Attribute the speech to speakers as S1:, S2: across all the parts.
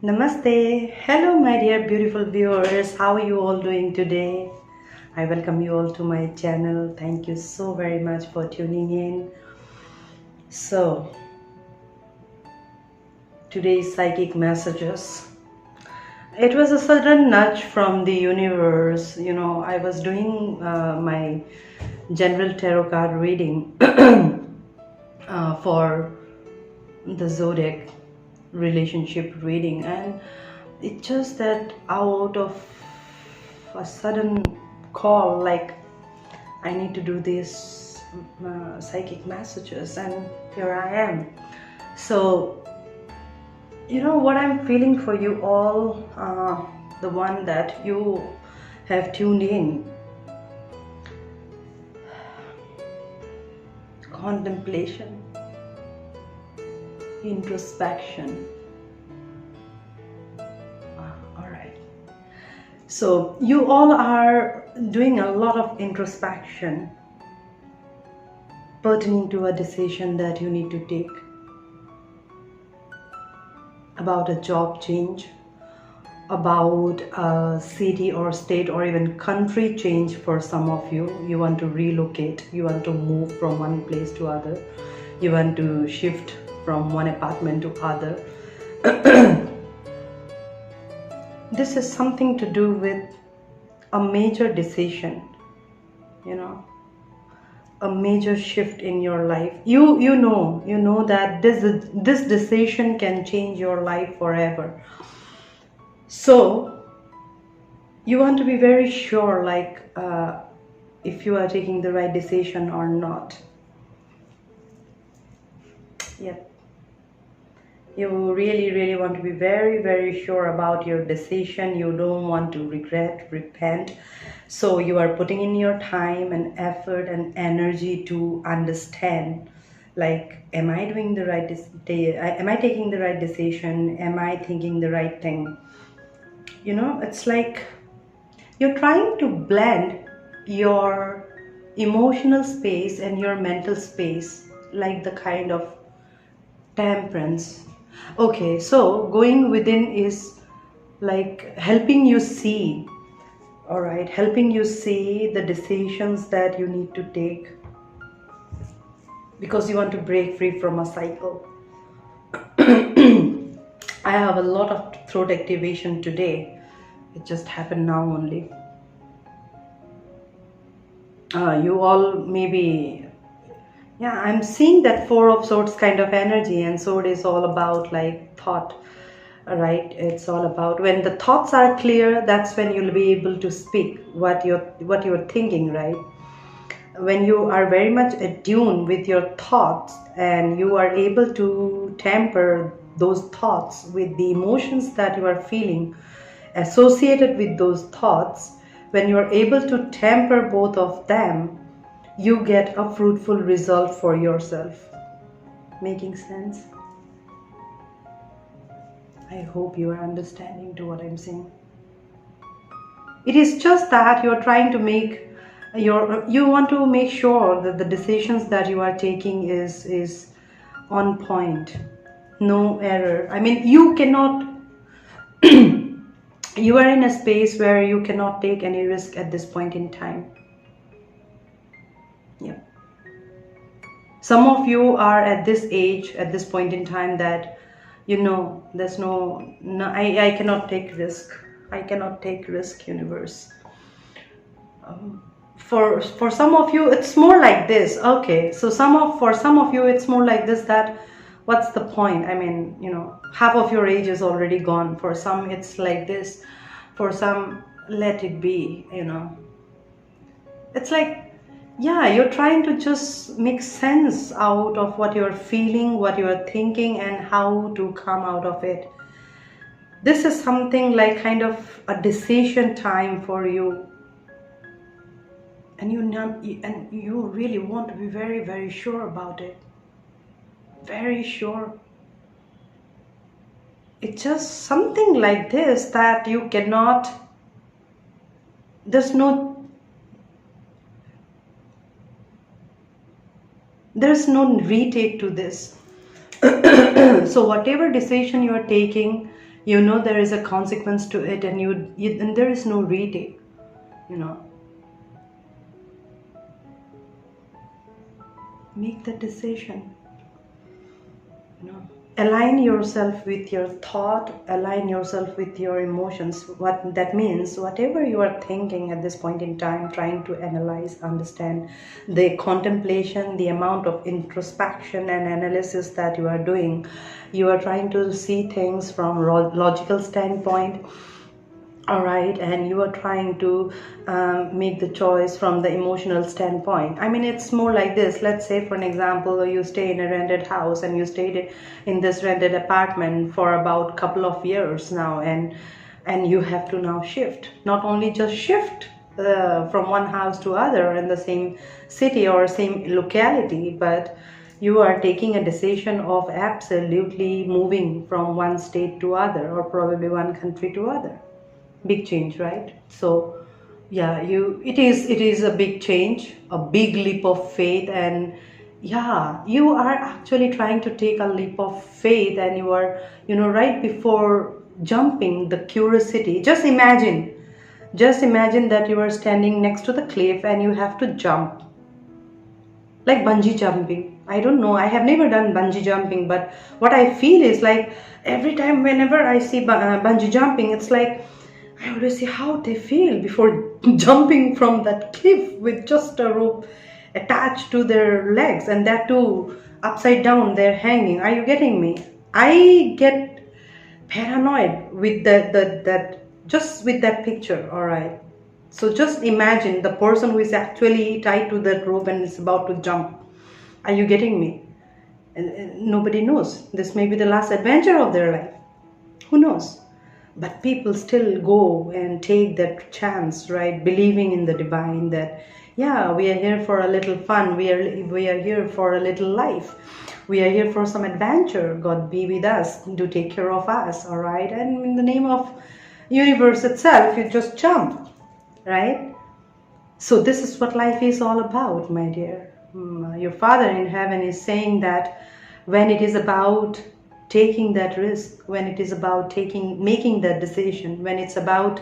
S1: Namaste. Hello, my dear beautiful viewers. How are you all doing today? I welcome you all to my channel. Thank you so very much for tuning in. So, today's psychic messages. It was a sudden nudge from the universe. I was doing my general tarot card reading for the zodiac relationship reading, and it's just that out of a sudden call, like I need to do these psychic messages, and here I am. So what I'm feeling for you all, the one that you have tuned in: contemplation, introspection. All right. So you all are doing a lot of introspection pertaining to a decision that you need to take about a job change, about a city or state or even country change. For some of you, you want to relocate, you want to move from one place to other, you want to shift from one apartment to other. This is something to do with a major decision, a major shift in your life. You know that this decision can change your life forever. So you want to be very sure, like if you are taking the right decision or not. Yep. You really want to be very sure about your decision. You don't want to repent. So you are putting in your time and effort and energy to understand, like, am I doing the right am I taking the right decision? Am I thinking the right thing? It's like you're trying to blend your emotional space and your mental space, like the kind of temperance. Okay, so going within is like helping you see, all right, helping you see the decisions that you need to take, because you want to break free from a cycle. I have a lot of throat activation today. It just happened now only. You all maybe, yeah, I'm seeing that Four of Swords kind of energy, and sword is all about like thought, right? It's all about when the thoughts are clear, that's when you'll be able to speak what you're thinking, right? When you are very much attuned with your thoughts and you are able to temper those thoughts with the emotions that you are feeling associated with those thoughts, when you are able to temper both of them, you get a fruitful result for yourself. Making sense? I hope you are understanding to what I'm saying. It is just that you're trying to make you want to make sure that the decisions that you are taking is on point, no error. I mean, you cannot you are in a space where you cannot take any risk at this point in time. Yeah. Some of you are at this age, at this point in time, that there's no I cannot take risk. I cannot take risk, universe. For some of you, it's more like this. Okay, so for some of you, it's more like this, that what's the point? I mean, half of your age is already gone. For some, it's like this. For some, let it be. It's like, yeah, you're trying to just make sense out of what you're feeling, what you're thinking, and how to come out of it. This is something like kind of a decision time for you. And you really want to be very sure about it. Very sure. It's just something like this that you cannot, there's no retake to this. So whatever decision you are taking, You know there is a consequence to it, and and there is no retake, you know. Make the decision, you know. Align yourself with your thought, align yourself with your emotions. What that means, whatever you are thinking at this point in time, trying to analyze, understand, the contemplation, the amount of introspection and analysis that you are doing, you are trying to see things from logical standpoint, all right, and you are trying to make the choice from the emotional standpoint. I mean, it's more like this. Let's say, for an example, you stay in a rented house, and you stayed in this rented apartment for about a couple of years now, and you have to now shift. Not only just shift from one house to other in the same city or same locality, but you are taking a decision of absolutely moving from one state to other, or probably one country to other. Big change, right? So yeah, it is a big change, a big leap of faith. And yeah, you are actually trying to take a leap of faith, and you are, you know, right before jumping, the curiosity. Just imagine that you are standing next to the cliff and you have to jump, like bungee jumping. I don't know, I have never done bungee jumping, but what I feel is like every time whenever I see bungee jumping, it's like I always see how they feel before jumping from that cliff with just a rope attached to their legs, and that too upside down, they're hanging. Are you getting me? I get paranoid with that just with that picture, all right? So just imagine the person who is actually tied to that rope and is about to jump. Are you getting me? And nobody knows. This may be the last adventure of their life. Who knows? But people still go and take that chance, right? Believing in the divine, that yeah, we are here for a little fun. We are here for a little life. We are here for some adventure. God be with us, to take care of us, all right? And in the name of universe itself, you just jump, right? So this is what life is all about, my dear. Your Father in heaven is saying that when it is about taking that risk, when it is about making that decision, when it's about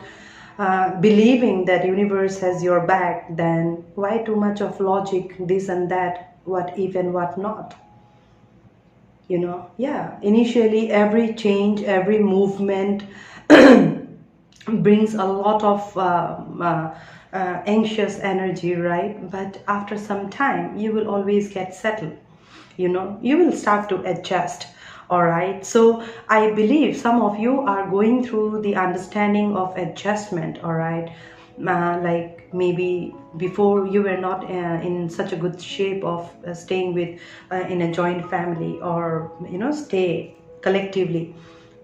S1: believing that universe has your back, then why too much of logic, this and that, what if and what not? You know, yeah, initially every change, every movement brings a lot of anxious energy, right? But after some time, you will always get settled. You know, you will start to adjust. All right, so I believe some of you are going through the understanding of adjustment, all right? Like maybe before you were not in such a good shape of staying with in a joint family, or you know, stay collectively.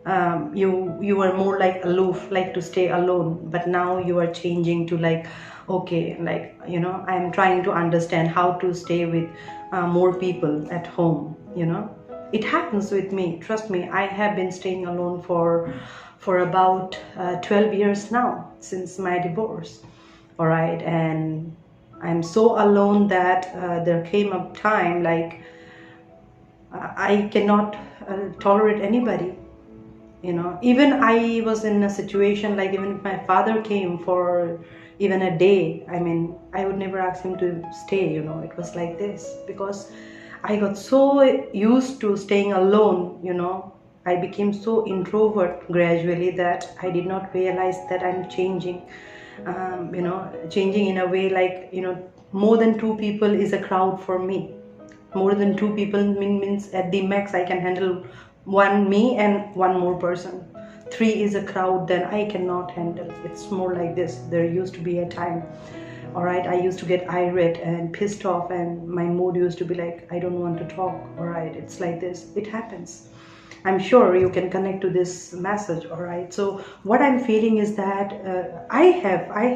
S1: You were more like aloof, like to stay alone, but now you are changing to like, okay, like, you know, I'm trying to understand how to stay with more people at home, you know. It happens with me, trust me. I have been staying alone for about 12 years now, since my divorce, all right? And I'm so alone that there came a time like I cannot tolerate anybody, you know. Even I was in a situation like, even if my father came for even a day, I mean, I would never ask him to stay, you know. It was like this, because I got so used to staying alone, you know. I became so introvert gradually that I did not realize that I'm changing, you know, changing in a way like, you know, more than two people is a crowd for me. More than two people means at the max I can handle one me and one more person. Three is a crowd, then I cannot handle. It's more like this. There used to be a time, all right, I used to get irate and pissed off, and my mood used to be like, I don't want to talk, all right? It's like this. It happens. I'm sure you can connect to this message, all right? So what I'm feeling is that I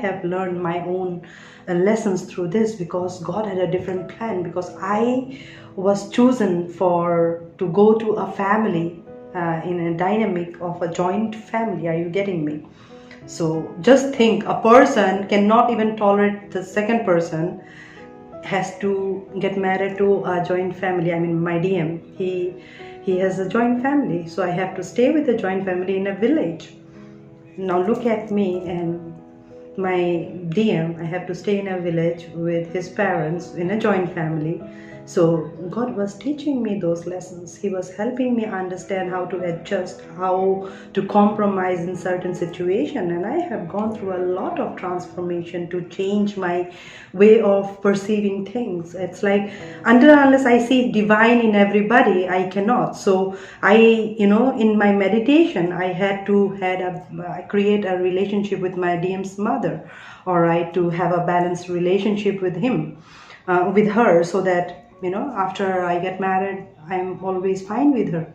S1: have learned my own lessons through this, because God had a different plan, because I was chosen to go to a family in a dynamic of a joint family. Are you getting me? So just think, a person cannot even tolerate the second person, has to get married to a joint family. I mean, my DM, he he has a joint family, so I have to stay with the joint family in a village. Now look at me and my DM. I have to stay in a village with his parents in a joint family. So God was teaching me those lessons. He was helping me understand how to adjust, how to compromise in certain situations. And I have gone through a lot of transformation to change my way of perceiving things. It's like unless I see divine in everybody, I cannot. So in my meditation, I had to create a relationship with my DM's mother, all right, to have a balanced relationship with with her, so that after I get married, I'm always fine with her.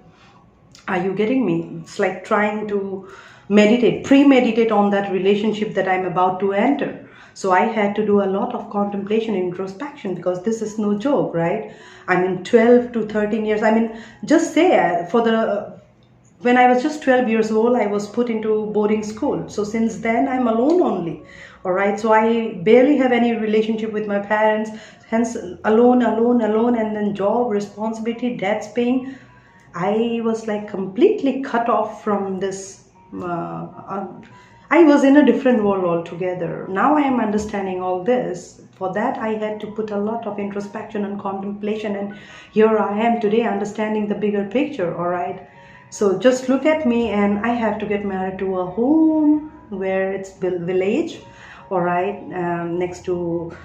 S1: Are you getting me? It's like trying to premeditate on that relationship that I'm about to enter. So I had to do a lot of contemplation, introspection, because this is no joke, right? 12 to 13 years. Just say when I was just 12 years old, I was put into boarding school. So since then, I'm alone only. All right. So I barely have any relationship with my parents. Hence, alone. And then job, responsibility, debts paying. I was like completely cut off from this. I was in a different world altogether. Now I am understanding all this. For that, I had to put a lot of introspection and contemplation. And here I am today understanding the bigger picture. All right. So just look at me, and I have to get married to a home where it's village, all right, next to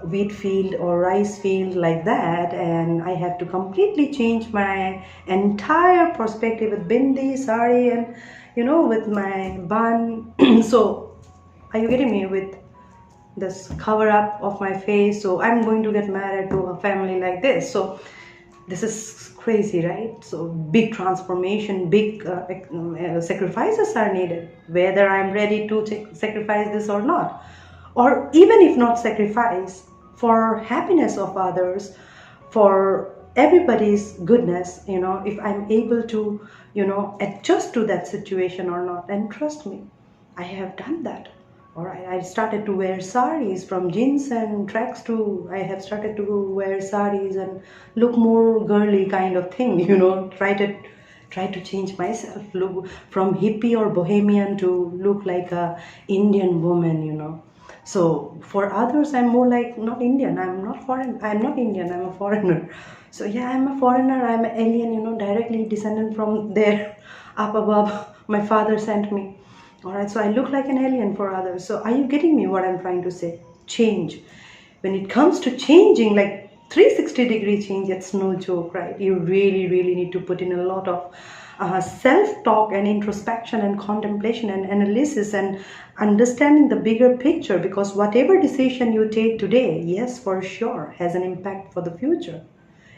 S1: wheat field or rice field like that. And I have to completely change my entire perspective with bindi, sari, and with my bun. So are you getting me? With this cover up of my face. So I'm going to get married to a family like this. So this is crazy, right? So big transformation, big sacrifices are needed, whether I'm ready to sacrifice this or not. Or even if not sacrifice, for happiness of others, for everybody's goodness, if I'm able to, adjust to that situation or not. And trust me, I have done that. All right, I started to wear saris, from jeans and tracks to I have started to wear saris and look more girly kind of thing, try to change myself, look from hippie or bohemian to look like a Indian woman, So for others, I'm more like not Indian, I'm not Indian, I'm a foreigner. So yeah, I'm a foreigner, I'm an alien, directly descendant from there, up above. My father sent me. All right, so I look like an alien for others. So are you getting me what I'm trying to say? Change. When it comes to changing, like 360-degree change, it's no joke, right? You really, really need to put in a lot of self-talk and introspection and contemplation and analysis and understanding the bigger picture, because whatever decision you take today, yes, for sure, has an impact for the future.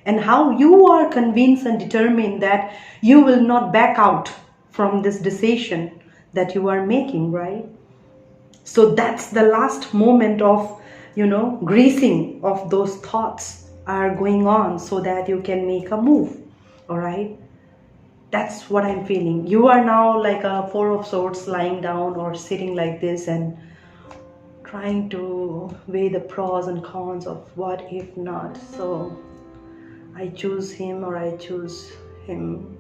S1: And how you are convinced and determined that you will not back out from this decision that you are making, right? So that's the last moment of, greasing of those thoughts are going on, so that you can make a move. All right, that's what I'm feeling. You are now like a Four of Swords, lying down or sitting like this and trying to weigh the pros and cons of what if not. So I choose him or I choose him,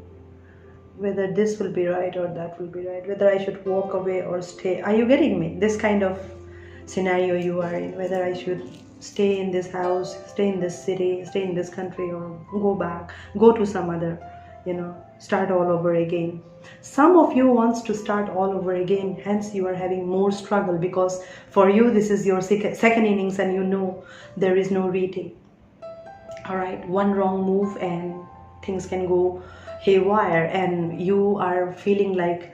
S1: whether this will be right or that will be right, whether I should walk away or stay. Are you getting me? This kind of scenario you are in, whether I should stay in this house, stay in this city, stay in this country, or go back, go to some other, start all over again. Some of you wants to start all over again, hence you are having more struggle, because for you this is your second innings and there is no retake. All right, one wrong move and things can go haywire, and you are feeling like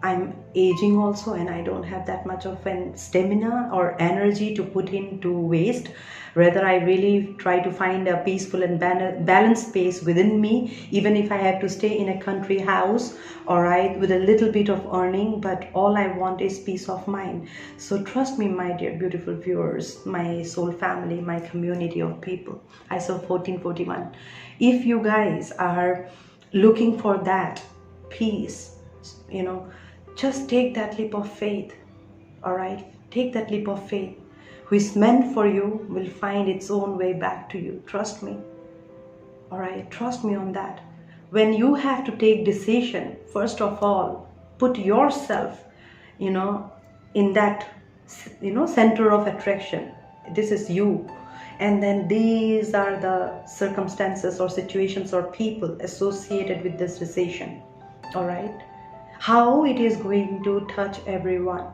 S1: I'm aging also, and I don't have that much of an stamina or energy to put into waste. Rather, I really try to find a peaceful and balanced space within me, even if I have to stay in a country house, all right, with a little bit of earning, but all I want is peace of mind. So trust me, my dear beautiful viewers, my soul family, my community of people, I saw 1441. If you guys are looking for that peace, just take that leap of faith. All right, take that leap of faith. Who is meant for you will find its own way back to you. Trust me. All right, trust me on that. When you have to take decision, first of all, put yourself, in that, center of attraction. This is you. And then these are the circumstances or situations or people associated with this decision. All right, how it is going to touch everyone.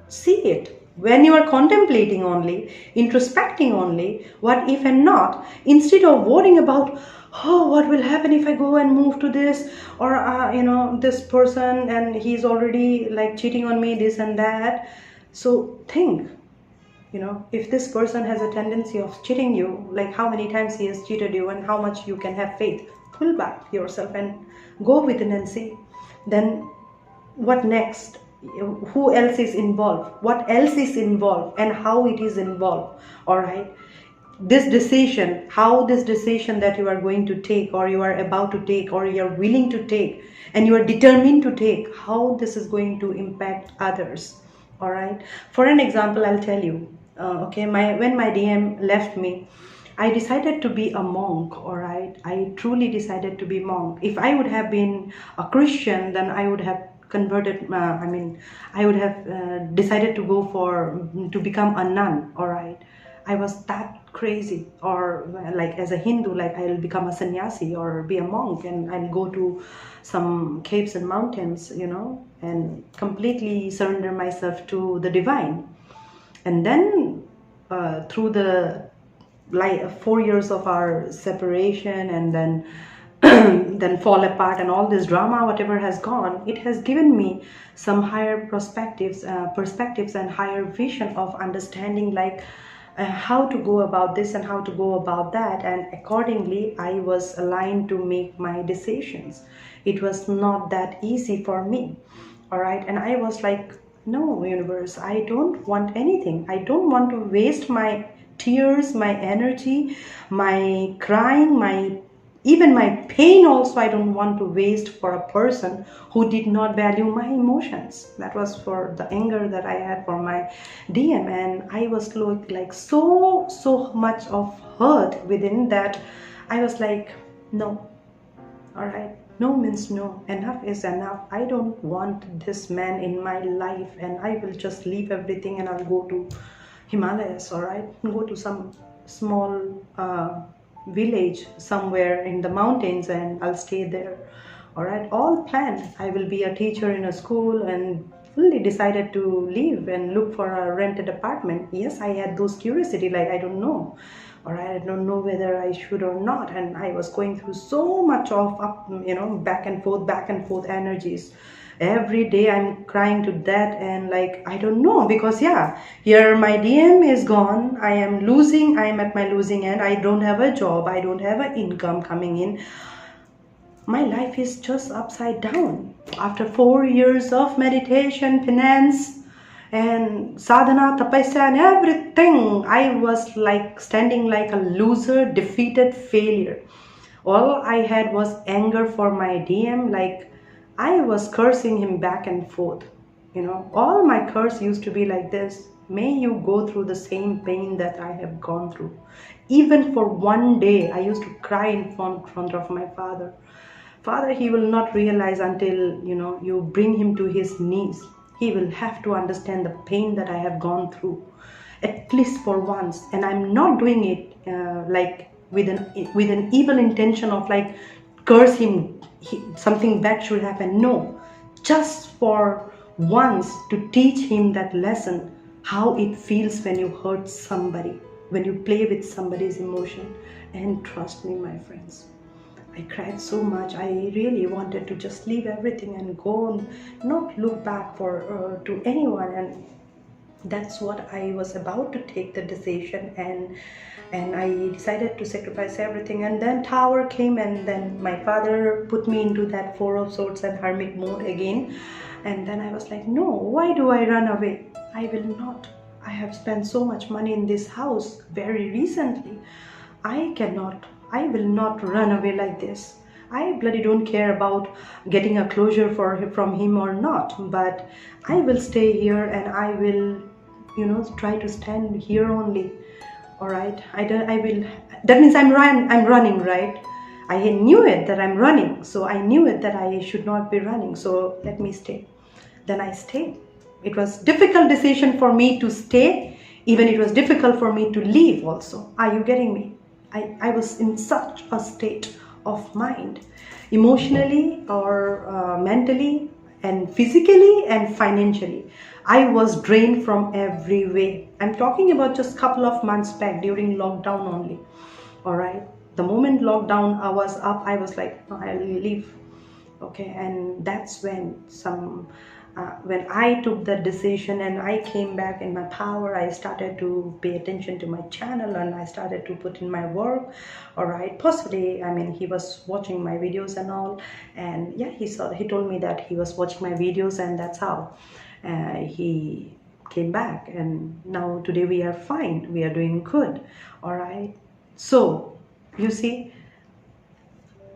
S1: See it. When you are contemplating only, introspecting only, what if and not, instead of worrying about, oh, what will happen if I go and move to this, or this person and he's already like cheating on me, this and that. So think, if this person has a tendency of cheating you, like how many times he has cheated you and how much you can have faith. Pull back yourself and go within and see. Then what next? Who else is involved? What else is involved and how it is involved? All right. This decision, how this decision that you are going to take, or you are about to take, or you are willing to take, and you are determined to take, how this is going to impact others. All right. For an example, I'll tell you. When my DM left me, I decided to be a monk. All right. I truly decided to be monk. If I would have been a Christian, then I would have converted. I would have decided to become a nun. All right. I was that crazy. Or like as a Hindu, like I'll become a sannyasi or be a monk, and I'll go to some caves and mountains, and completely surrender myself to the divine. And then through the 4 years of our separation, and then then fall apart, and all this drama, whatever has gone, it has given me some higher perspectives and higher vision of understanding, like how to go about this and how to go about that. And accordingly, I was aligned to make my decisions. It was not that easy for me. All right. And I was like, no, universe, I don't want anything. I don't want to waste my tears, my energy, my crying, even my pain also. I don't want to waste for a person who did not value my emotions. That was for the anger that I had for my DM. And I was like so much of hurt within that. I was like, no. All right. No means no. Enough is enough. I don't want this man in my life, and I will just leave everything and I'll go to Himalayas. All right. Go to some small village somewhere in the mountains, and I'll stay there. All right. All planned. I will be a teacher in a school, and fully decided to leave and look for a rented apartment. Yes, I had those curiosity, like I don't know. Or I don't know whether I should or not. And I was going through so much of back and forth energies. Every day I'm crying to that, and like I don't know, because here my DM is gone. I am at my losing end. I don't have a job. I don't have an income coming in. My life is just upside down. After 4 years of meditation, penance, and sadhana, tapasya, and everything, I was like standing like a loser, defeated failure. All I had was anger for my DM. Like I was cursing him back and forth. All my curse used to be like this: may you go through the same pain that I have gone through. Even for one day, I used to cry in front of my father. Father, he will not realize until you bring him to his knees. He will have to understand the pain that I have gone through, at least for once. And I'm not doing it like with an evil intention of like curse him, something bad should happen. No, just for once to teach him that lesson, how it feels when you hurt somebody, when you play with somebody's emotion. And trust me, my friends, I cried so much. I really wanted to just leave everything and go and not look back to anyone. And that's what I was about to take the decision, and I decided to sacrifice everything. And then Tower came, and then my father put me into that Four of Swords and hermit mode again. And then I was like, no, why do I run away? I will not. I have spent so much money in this house very recently. I will not run away like this. I bloody don't care about getting a closure from him or not, but I will stay here, and I will, try to stand here only. All right. I will. That means I'm running, right? I knew it that I'm running, so I knew it that I should not be running, so let me stay. Then I stayed. It was difficult decision for me to stay, even it was difficult for me to leave also. Are you getting me? I was in such a state of mind, emotionally or mentally and physically and financially. I was drained from every way. I'm talking about just couple of months back during lockdown only. All right. The moment lockdown I was up, I was like, no, I'll leave. Okay. And that's when when I took that decision and I came back in my power, I started to pay attention to my channel and I started to put in my work. All right. Possibly, I mean, he was watching my videos and all. And yeah, he told me that he was watching my videos, and that's how he came back. And now today we are fine. We are doing good. All right. So, you see,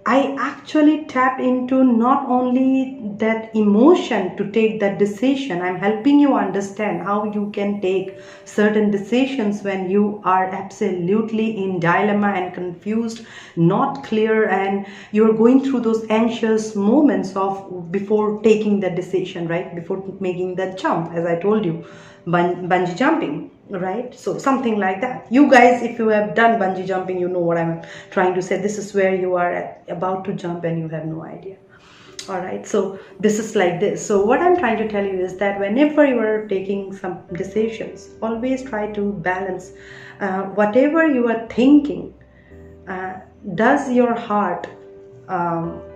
S1: I actually tapped into not only that emotion to take that decision. I'm helping you understand how you can take certain decisions when you are absolutely in dilemma and confused, not clear, and you're going through those anxious moments of before taking the decision, right? Before making that jump, as I told you, bungee jumping. Right, so something like that. You guys, if you have done bungee jumping, you know what I'm trying to say. This is where you are about to jump and you have no idea. All right, so this is like this. So what I'm trying to tell you is that whenever you are taking some decisions, always try to balance whatever you are thinking. Does your heart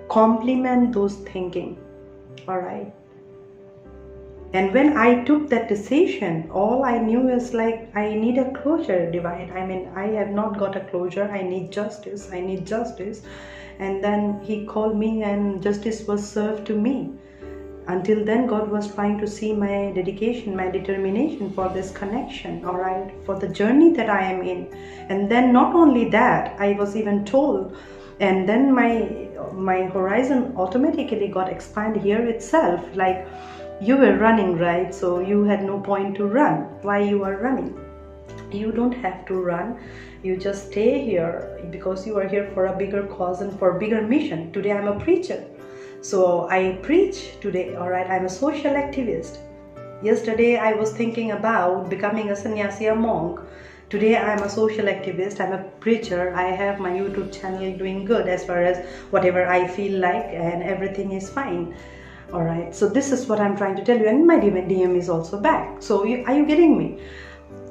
S1: complement those thinking? All right. And when I took that decision, all I knew is like, I need a closure, divine. I mean, I have not got a closure. I need justice. I need justice. And then he called me and justice was served to me. Until then, God was trying to see my dedication, my determination for this connection, all right, for the journey that I am in. And then not only that, I was even told, and then my horizon automatically got expanded here itself, like, you were running, right? So you had no point to run. Why you are running? You don't have to run. You just stay here because you are here for a bigger cause and for a bigger mission. Today I'm a preacher. So I preach today, all right? I'm a social activist. Yesterday I was thinking about becoming a sannyasi, a monk. Today I'm a social activist, I'm a preacher. I have my YouTube channel doing good as far as whatever I feel like, and everything is fine. All right, so this is what I'm trying to tell you, and my DM is also back. So are you getting me?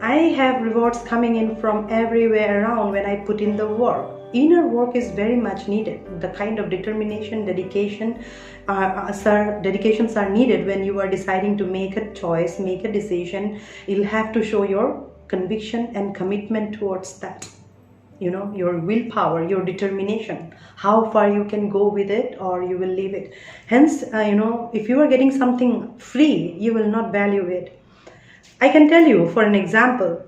S1: I have rewards coming in from everywhere around when I put in the work. Inner work is very much needed. The kind of determination, dedications are needed when you are deciding to make a choice, make a decision. You'll have to show your conviction and commitment towards that. You know, your willpower, your determination, how far you can go with it or you will leave it. Hence, if you are getting something free, you will not value it. I can tell you, for an example,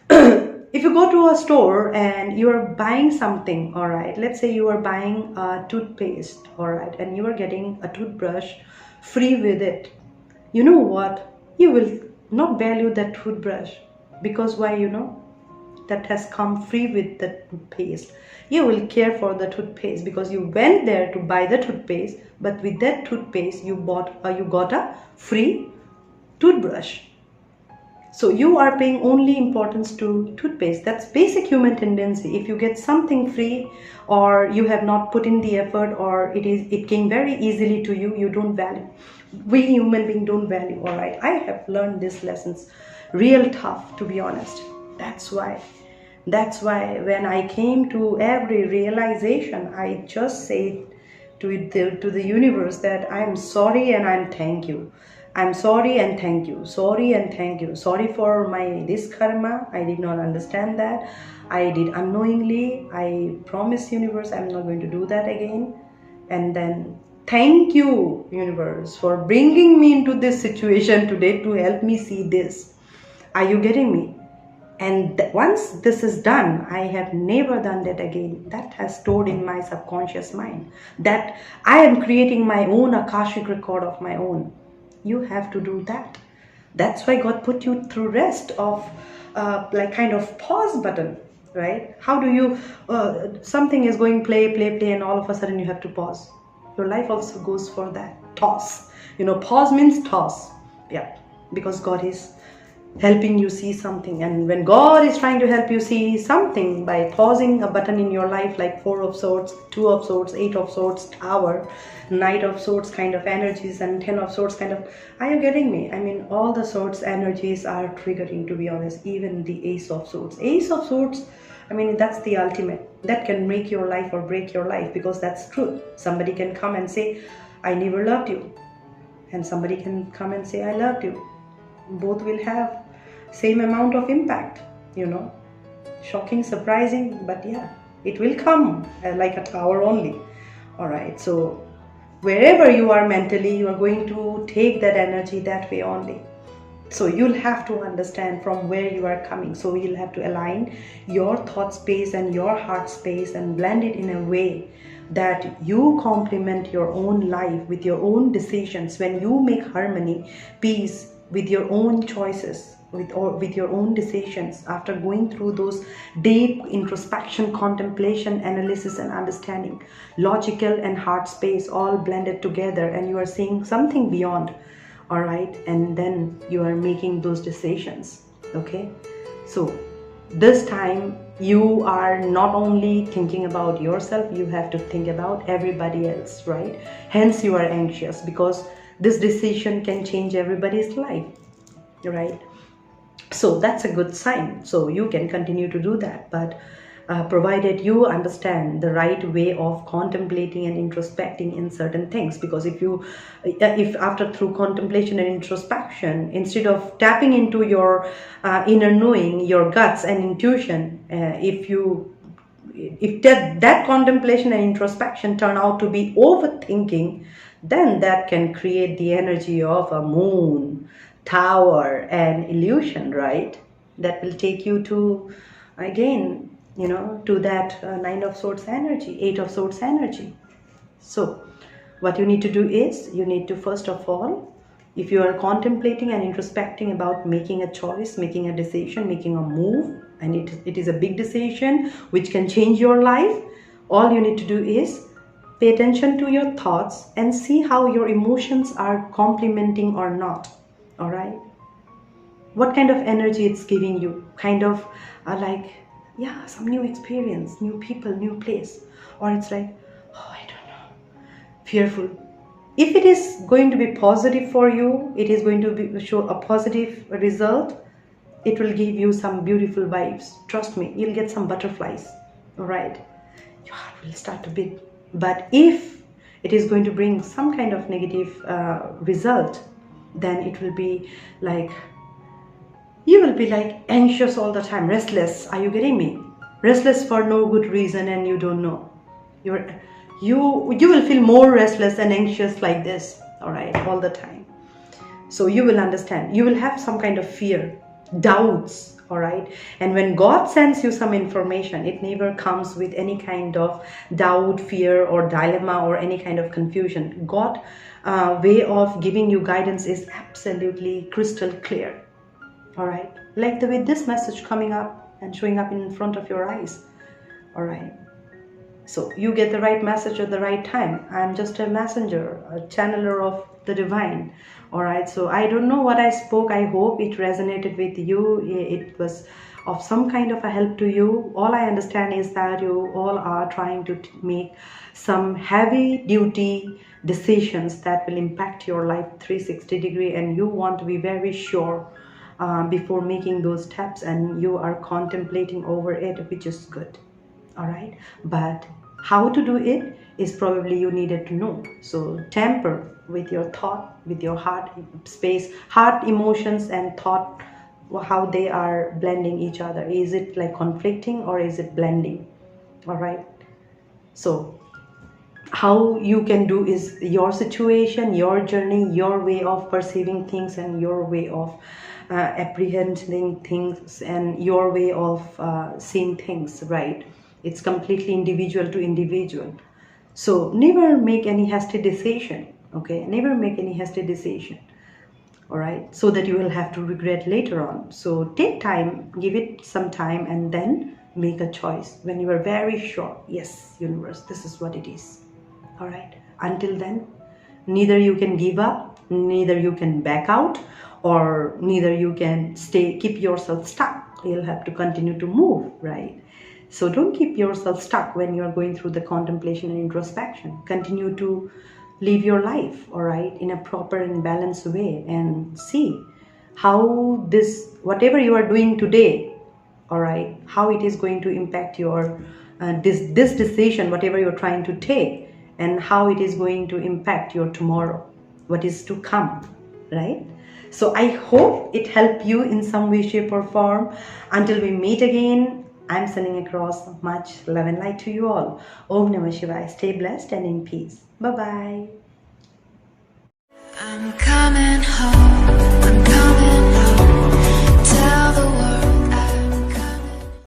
S1: if you go to a store and you are buying something, all right, let's say you are buying a toothpaste, all right, and you are getting a toothbrush free with it. You know what? You will not value that toothbrush because why, that has come free with the toothpaste. You will care for the toothpaste because you went there to buy the toothpaste, but with that toothpaste you got a free toothbrush. So you are paying only importance to toothpaste. That's basic human tendency. If you get something free or you have not put in the effort or it came very easily to you, you don't value. We human beings don't value, all right? I have learned these lessons real tough, to be honest. That's why when I came to every realization, I just say to the universe that I'm sorry and I'm thank you. I'm sorry and thank you. Sorry and thank you. Sorry for this karma. I did not understand that. I did unknowingly. I promise universe I'm not going to do that again. And then thank you universe for bringing me into this situation today to help me see this. Are you getting me? And once this is done, I have never done that again. That has stored in my subconscious mind. That I am creating my own Akashic record of my own. You have to do that. That's why God put you through rest of like kind of pause button. right? How do you, something is going play, and all of a sudden you have to pause. Your life also goes for that. Toss. Pause means toss. Yeah, because God is helping you see something, and when God is trying to help you see something by pausing a button in your life, like Four of Swords, Two of Swords, Eight of Swords, Tower, Knight of Swords kind of energies, and Ten of Swords kind of, are you getting me? I mean, all the swords energies are triggering, to be honest. Even the Ace of Swords, I mean, that's the ultimate. That can make your life or break your life, because that's truth. Somebody can come and say, I never loved you, and somebody can come and say, I loved you. Both will have same amount of impact, shocking, surprising, but yeah, it will come like a tower only. All right, so wherever you are mentally, you are going to take that energy that way only. So you'll have to understand from where you are coming. So you'll have to align your thought space and your heart space and blend it in a way that you complement your own life with your own decisions. When you make harmony, peace with your own choices, with your own decisions, after going through those deep introspection, contemplation, analysis and understanding, logical and heart space all blended together, and you are seeing something beyond. All right, and then you are making those decisions. Okay, so this time you are not only thinking about yourself, you have to think about everybody else, right? Hence you are anxious, because this decision can change everybody's life, right? So that's a good sign. So you can continue to do that, but provided you understand the right way of contemplating and introspecting in certain things. Because if after through contemplation and introspection, instead of tapping into your inner knowing, your guts and intuition, if that contemplation and introspection turn out to be overthinking, then that can create the energy of a moon, tower and illusion, right? That will take you to, again, to that Nine of Swords energy, Eight of Swords energy. So what you need to do is, you need to, first of all, if you are contemplating and introspecting about making a choice, making a decision, making a move, and it is a big decision which can change your life, all you need to do is pay attention to your thoughts and see how your emotions are complementing or not. All right, what kind of energy it's giving you, kind of like, yeah, some new experience, new people, new place, or it's like, oh, I don't know, fearful. If it is going to be positive for you, it is going to show a positive result, it will give you some beautiful vibes. Trust me, you'll get some butterflies. All right, your heart will start to beat. But if it is going to bring some kind of negative result, then it will be like, you will be like anxious all the time, restless. Are you getting me? Restless for no good reason, and you don't know. You will feel more restless and anxious like this, all right, all the time. So you will understand. You will have some kind of fear, doubts, all right. And when God sends you some information, it never comes with any kind of doubt, fear, or dilemma, or any kind of confusion. God's way of giving you guidance is absolutely crystal clear. All right, like the way this message coming up and showing up in front of your eyes. All right, so you get the right message at the right time. I'm just a messenger, a channeler of the divine. All right, so I don't know what I spoke. I hope it resonated with you. It was of some kind of a help to you. All I understand is that you all are trying to make some heavy duty decisions that will impact your life 360 degree, and you want to be very sure before making those steps, and you are contemplating over it, which is good. All right, but how to do it is probably you needed to know. So temper with your thought, with your heart space, heart emotions and thought, how they are blending each other. Is it like conflicting or is it blending? All right, so how you can do is your situation, your journey, your way of perceiving things, and your way of apprehending things, and your way of seeing things, right? It's completely individual to individual. So never make any hasty decision. Okay, never make any hasty decision. All right, so that you will have to regret later on. So take time, give it some time, and then make a choice when you are very sure, yes, universe, this is what it is. All right, until then, neither you can give up, neither you can back out, or neither you can keep yourself stuck. You'll have to continue to move, right? So don't keep yourself stuck when you're going through the contemplation and introspection. Continue to live your life, all right, in a proper and balanced way, and see how this, whatever you are doing today, all right, how it is going to impact your this decision, whatever you're trying to take, and how it is going to impact your tomorrow, what is to come, right? So I hope it helped you in some way, shape, or form. Until we meet again, I'm sending across much love and light to you all. Om Namah Shivaya. Stay blessed and in peace. Bye bye.
S2: I'm coming home.